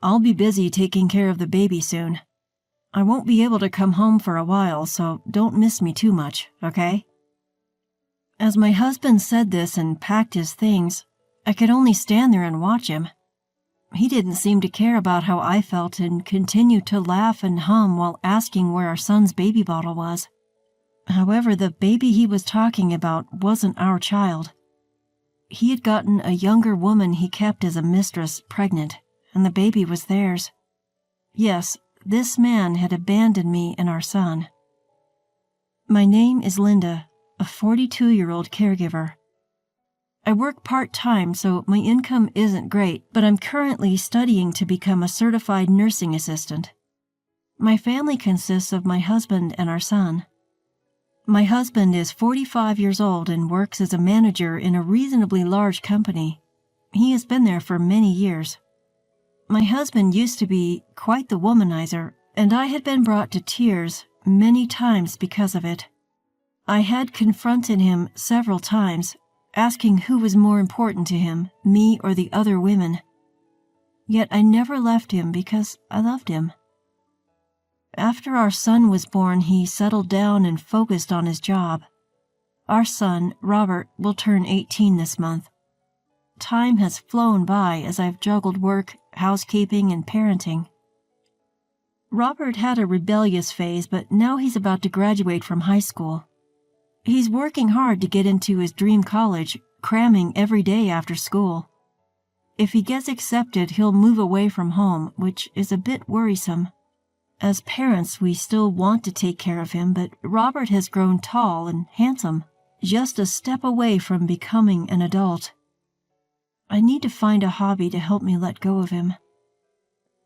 I'll be busy taking care of the baby soon. I won't be able to come home for a while, so don't miss me too much, okay?" As my husband said this and packed his things, I could only stand there and watch him. He didn't seem to care about how I felt and continued to laugh and hum while asking where our son's baby bottle was. However, the baby he was talking about wasn't our child. He had gotten a younger woman he kept as a mistress pregnant, and the baby was theirs. Yes, this man had abandoned me and our son. My name is Linda, a 42-year-old caregiver. I work part-time, so my income isn't great, but I'm currently studying to become a certified nursing assistant. My family consists of my husband and our son. My husband is 45 years old and works as a manager in a reasonably large company. He has been there for many years. My husband used to be quite the womanizer, and I had been brought to tears many times because of it. I had confronted him several times, asking who was more important to him, me or the other women. Yet I never left him because I loved him. After our son was born, he settled down and focused on his job. Our son, Robert, will turn 18 this month. Time has flown by as I've juggled work, housekeeping, and parenting. Robert had a rebellious phase, but now he's about to graduate from high school. He's working hard to get into his dream college, cramming every day after school. If he gets accepted, he'll move away from home, which is a bit worrisome. As parents, we still want to take care of him, but Robert has grown tall and handsome, just a step away from becoming an adult. I need to find a hobby to help me let go of him.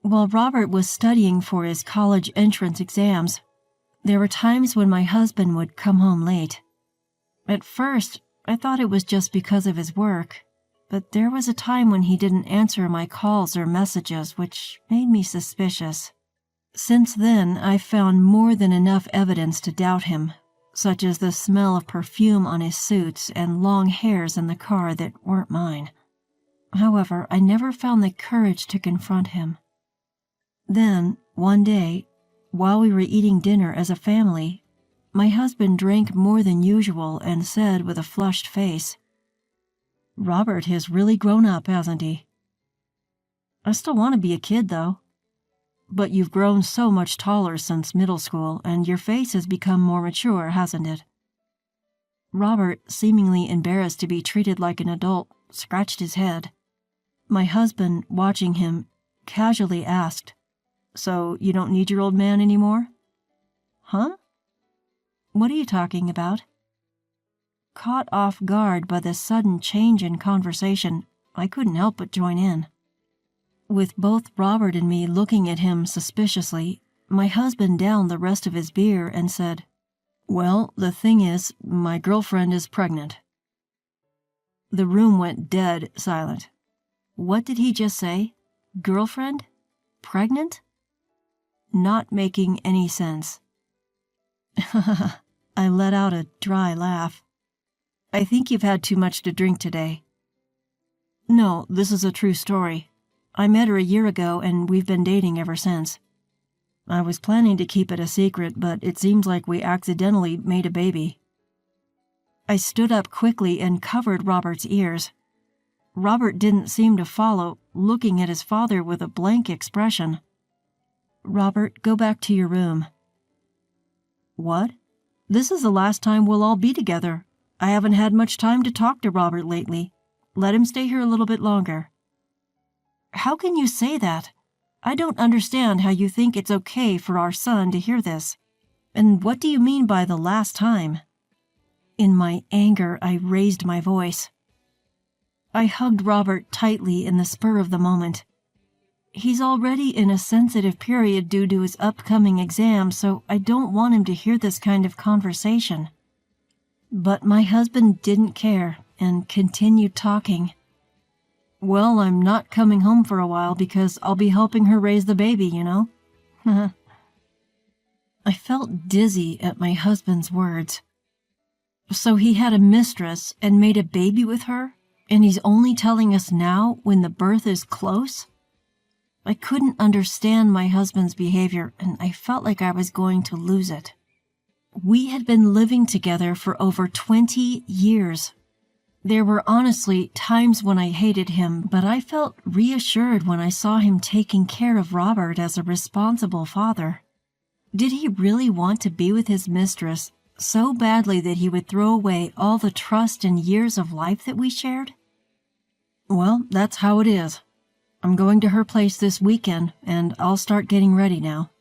While Robert was studying for his college entrance exams, there were times when my husband would come home late. At first, I thought it was just because of his work, but there was a time when he didn't answer my calls or messages, which made me suspicious. Since then, I've found more than enough evidence to doubt him, such as the smell of perfume on his suits and long hairs in the car that weren't mine. However, I never found the courage to confront him. Then, one day, while we were eating dinner as a family, my husband drank more than usual and said with a flushed face, "Robert has really grown up, hasn't he?" "I still want to be a kid, though." "But you've grown so much taller since middle school, and your face has become more mature, hasn't it?" Robert, seemingly embarrassed to be treated like an adult, scratched his head. My husband, watching him, casually asked, "So you don't need your old man anymore?" "Huh? What are you talking about?" Caught off guard by the sudden change in conversation, I couldn't help but join in. With both Robert and me looking at him suspiciously, my husband downed the rest of his beer and said, "Well, the thing is, my girlfriend is pregnant." The room went dead silent. What did he just say? Girlfriend? Pregnant? Not making any sense. I let out a dry laugh. "I think you've had too much to drink today." "No, this is a true story. I met her a year ago, and we've been dating ever since. I was planning to keep it a secret, but it seems like we accidentally made a baby." I stood up quickly and covered Robert's ears. Robert didn't seem to follow, looking at his father with a blank expression. "Robert, go back to your room." "What? This is the last time we'll all be together. I haven't had much time to talk to Robert lately. Let him stay here a little bit longer." "How can you say that? I don't understand how you think it's okay for our son to hear this. And what do you mean by the last time?" In my anger, I raised my voice. I hugged Robert tightly in the spur of the moment. He's already in a sensitive period due to his upcoming exam, so I don't want him to hear this kind of conversation. But my husband didn't care and continued talking. "Well, I'm not coming home for a while because I'll be helping her raise the baby, you know." I felt dizzy at my husband's words. So he had a mistress and made a baby with her, and he's only telling us now when the birth is close? I couldn't understand my husband's behavior, and I felt like I was going to lose it. We had been living together for over 20 years. There were honestly times when I hated him, but I felt reassured when I saw him taking care of Robert as a responsible father. Did he really want to be with his mistress so badly that he would throw away all the trust and years of life that we shared? Well, that's how it is. I'm going to her place this weekend, and I'll start getting ready now.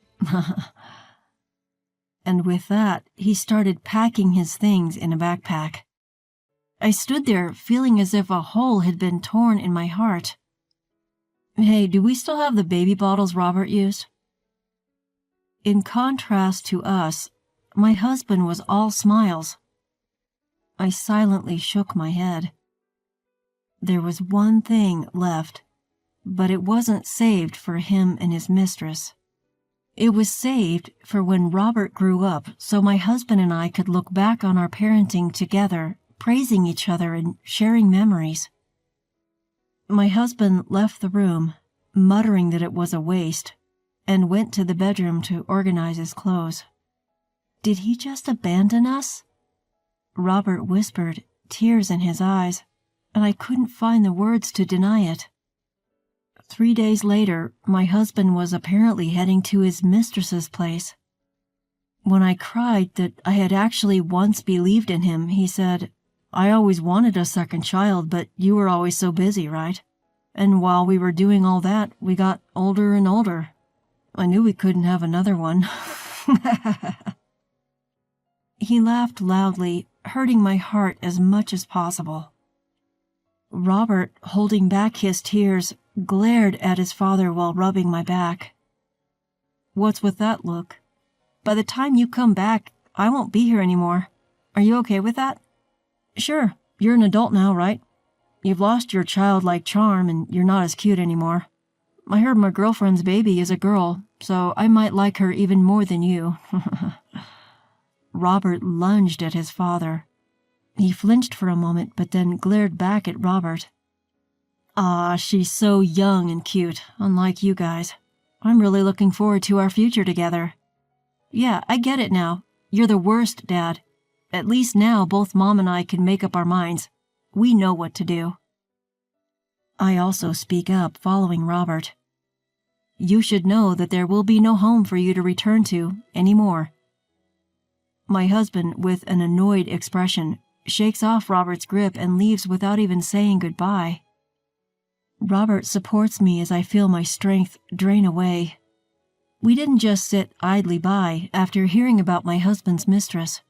And with that, he started packing his things in a backpack. I stood there feeling as if a hole had been torn in my heart. Hey, do we still have the baby bottles Robert used? In contrast to us, my husband was all smiles. I silently shook my head. There was one thing left, but it wasn't saved for him and his mistress. It was saved for when Robert grew up so my husband and I could look back on our parenting together, praising each other and sharing memories. My husband left the room, muttering that it was a waste, and went to the bedroom to organize his clothes. Did he just abandon us? Robert whispered, tears in his eyes, and I couldn't find the words to deny it. 3 days later, my husband was apparently heading to his mistress's place. When I cried that I had actually once believed in him, he said, "I always wanted a second child, but you were always so busy, right? And while we were doing all that, we got older and older. I knew we couldn't have another one." He laughed loudly, hurting my heart as much as possible. Robert, holding back his tears, glared at his father while rubbing my back. "What's with that look? By the time you come back, I won't be here anymore. Are you okay with that? Sure, you're an adult now, right? You've lost your childlike charm and you're not as cute anymore. I heard my girlfriend's baby is a girl, so I might like her even more than you." Robert lunged at his father. He flinched for a moment, but then glared back at Robert. "Ah, she's so young and cute, unlike you guys. I'm really looking forward to our future together. Yeah, I get it now. You're the worst, Dad. At least now both Mom and I can make up our minds. We know what to do." I also speak up, following Robert. "You should know that there will be no home for you to return to anymore." My husband, with an annoyed expression, shakes off Robert's grip and leaves without even saying goodbye. Robert supports me as I feel my strength drain away. We didn't just sit idly by after hearing about my husband's mistress.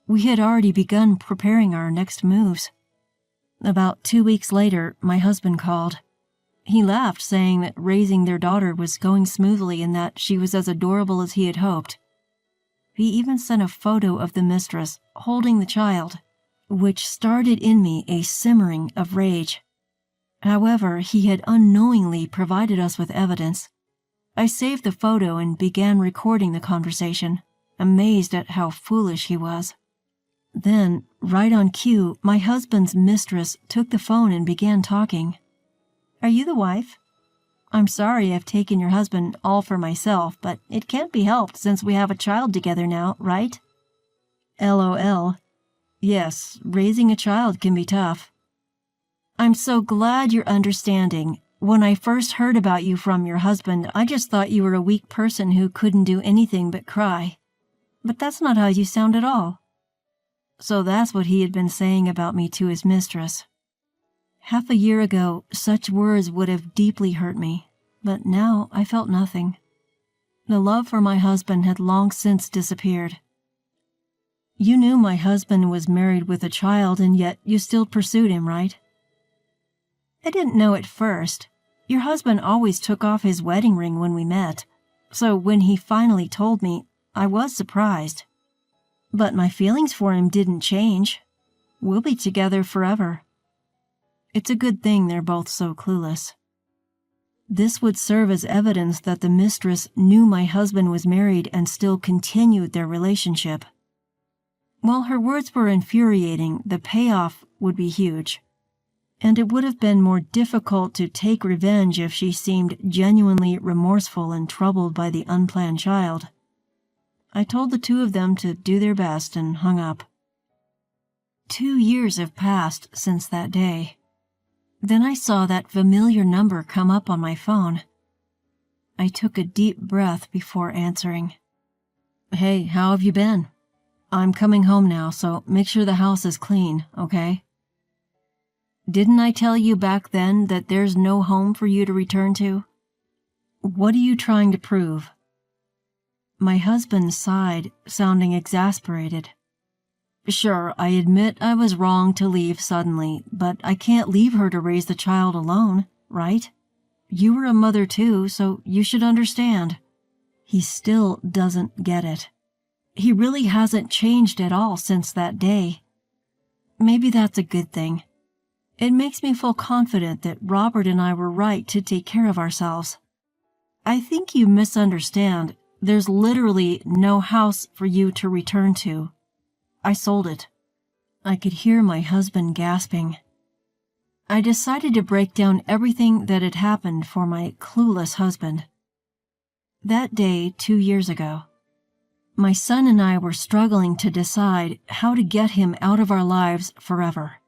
We had already begun preparing our next moves. About 2 weeks later, my husband called. He laughed, saying that raising their daughter was going smoothly and that she was as adorable as he had hoped. He even sent a photo of the mistress holding the child, which started in me a simmering of rage. However, he had unknowingly provided us with evidence. I saved the photo and began recording the conversation, amazed at how foolish he was. Then, right on cue, my husband's mistress took the phone and began talking. "Are you the wife? I'm sorry I've taken your husband all for myself, but it can't be helped since we have a child together now, right?" LOL. Yes, raising a child can be tough. "I'm so glad you're understanding. When I first heard about you from your husband, I just thought you were a weak person who couldn't do anything but cry. But that's not how you sound at all." So that's what he had been saying about me to his mistress. Half a year ago, such words would have deeply hurt me, but now I felt nothing. The love for my husband had long since disappeared. "You knew my husband was married with a child, and yet you still pursued him, right?" "I didn't know at first. Your husband always took off his wedding ring when we met, so when he finally told me, I was surprised. But my feelings for him didn't change. We'll be together forever." It's a good thing they're both so clueless. This would serve as evidence that the mistress knew my husband was married and still continued their relationship. While her words were infuriating, the payoff would be huge. and it would have been more difficult to take revenge if she seemed genuinely remorseful and troubled by the unplanned child. I told the two of them to do their best and hung up. 2 years have passed since that day. Then I saw that familiar number come up on my phone. I took a deep breath before answering. "Hey, how have you been? I'm coming home now, so make sure the house is clean, okay?" "Didn't I tell you back then that there's no home for you to return to? What are you trying to prove?" My husband sighed, sounding exasperated. "Sure, I admit I was wrong to leave suddenly, but I can't leave her to raise the child alone, right? You were a mother too, so you should understand." He still doesn't get it. He really hasn't changed at all since that day. Maybe that's a good thing. It makes me feel confident that Robert and I were right to take care of ourselves. I think you misunderstand. There's literally no house for you to return to. I sold it. I could hear my husband gasping. I decided to break down everything that had happened for my clueless husband. That day, 2 years ago, my son and I were struggling to decide how to get him out of our lives forever.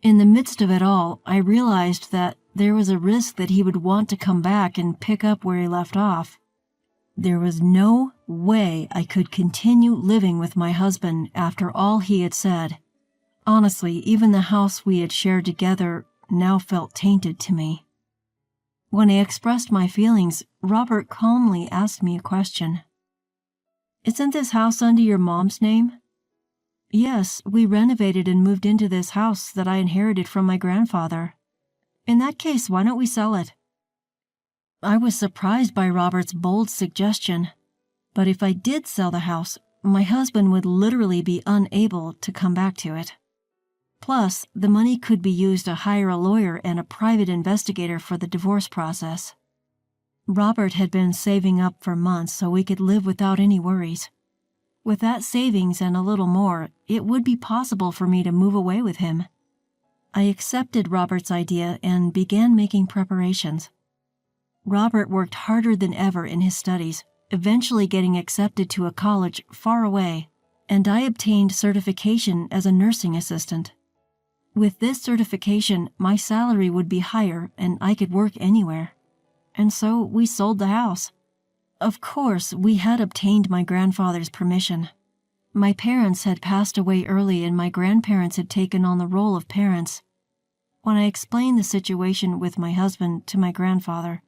In the midst of it all, I realized that there was a risk that he would want to come back and pick up where he left off. There was no way I could continue living with my husband after all he had said. Honestly, even the house we had shared together now felt tainted to me. When I expressed my feelings, Robert calmly asked me a question. "Isn't this house under your mom's name?" "Yes, we renovated and moved into this house that I inherited from my grandfather." "In that case, why don't we sell it?" I was surprised by Robert's bold suggestion, but if I did sell the house, my husband would literally be unable to come back to it. Plus, the money could be used to hire a lawyer and a private investigator for the divorce process. Robert had been saving up for months so we could live without any worries. With that savings and a little more, it would be possible for me to move away with him. I accepted Robert's idea and began making preparations. Robert worked harder than ever in his studies, eventually getting accepted to a college far away, and I obtained certification as a nursing assistant. With this certification, my salary would be higher and I could work anywhere. And so we sold the house. Of course, we had obtained my grandfather's permission. My parents had passed away early and my grandparents had taken on the role of parents. When I explained the situation with my husband to my grandfather,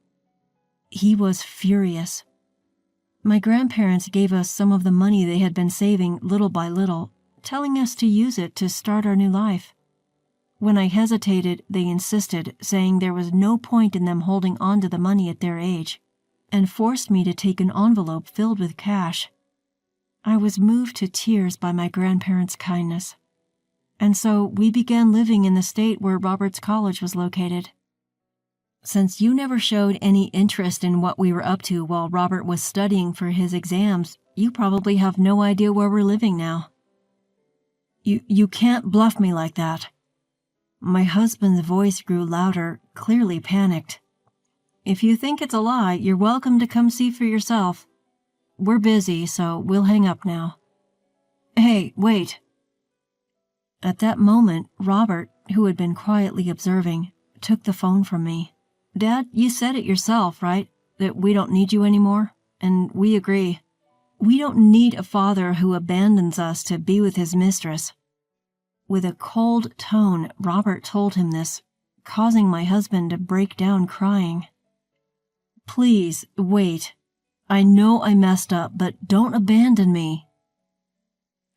he was furious. My grandparents gave us some of the money they had been saving little by little, telling us to use it to start our new life. When I hesitated, they insisted, saying there was no point in them holding on to the money at their age, and forced me to take an envelope filled with cash. I was moved to tears by my grandparents' kindness. And so we began living in the state where Robert's college was located. Since you never showed any interest in what we were up to while Robert was studying for his exams, you probably have no idea where we're living now. You can't bluff me like that." My husband's voice grew louder, clearly panicked. "If you think it's a lie, you're welcome to come see for yourself. We're busy, so we'll hang up now." "Hey, wait." At that moment, Robert, who had been quietly observing, took the phone from me. "Dad, you said it yourself, right? That we don't need you anymore? And we agree. We don't need a father who abandons us to be with his mistress." With a cold tone, Robert told him this, causing my husband to break down crying. "Please, wait. I know I messed up, but don't abandon me."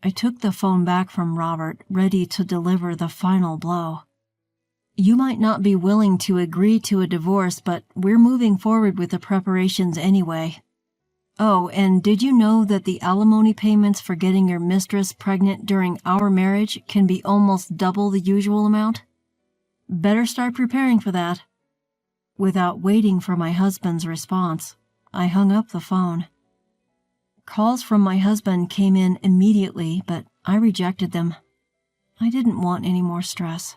I took the phone back from Robert, ready to deliver the final blow. "You might not be willing to agree to a divorce, but we're moving forward with the preparations anyway. Oh, and did you know that the alimony payments for getting your mistress pregnant during our marriage can be almost double the usual amount? Better start preparing for that." Without waiting for my husband's response, I hung up the phone. Calls from my husband came in immediately, but I rejected them. I didn't want any more stress.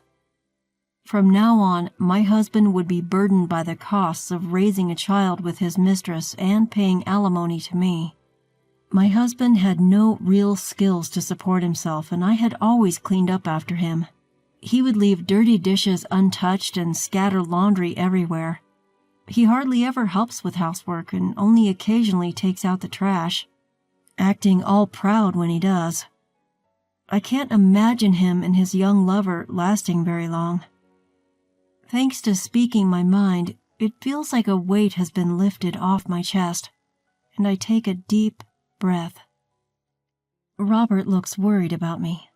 From now on, my husband would be burdened by the costs of raising a child with his mistress and paying alimony to me. My husband had no real skills to support himself, and I had always cleaned up after him. He would leave dirty dishes untouched and scatter laundry everywhere. He hardly ever helps with housework and only occasionally takes out the trash, acting all proud when he does. I can't imagine him and his young lover lasting very long. Thanks to speaking my mind, it feels like a weight has been lifted off my chest, and I take a deep breath. Robert looks worried about me.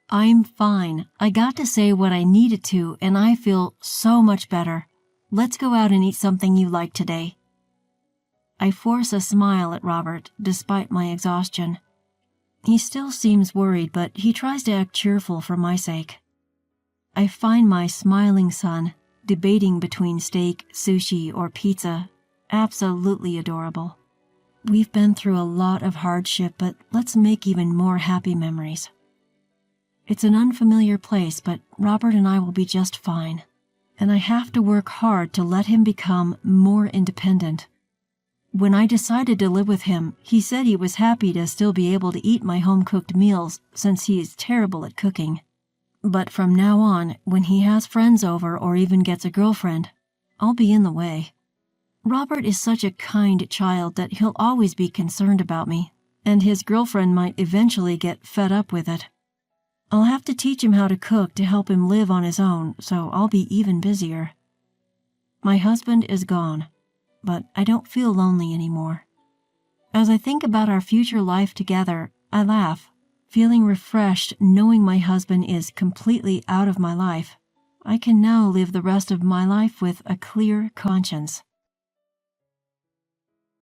I'm fine. I got to say what I needed to, and I feel so much better. Let's go out and eat something you like today. I force a smile at Robert, despite my exhaustion. He still seems worried, but he tries to act cheerful for my sake. I find my smiling son, debating between steak, sushi, or pizza, absolutely adorable. We've been through a lot of hardship, but let's make even more happy memories. It's an unfamiliar place, but Robert and I will be just fine, and I have to work hard to let him become more independent. When I decided to live with him, he said he was happy to still be able to eat my home-cooked meals since he is terrible at cooking. But from now on, when he has friends over or even gets a girlfriend, I'll be in the way. Robert is such a kind child that he'll always be concerned about me, and his girlfriend might eventually get fed up with it. I'll have to teach him how to cook to help him live on his own, so I'll be even busier. My husband is gone, but I don't feel lonely anymore. As I think about our future life together, I laugh, feeling refreshed knowing my husband is completely out of my life. I can now live the rest of my life with a clear conscience.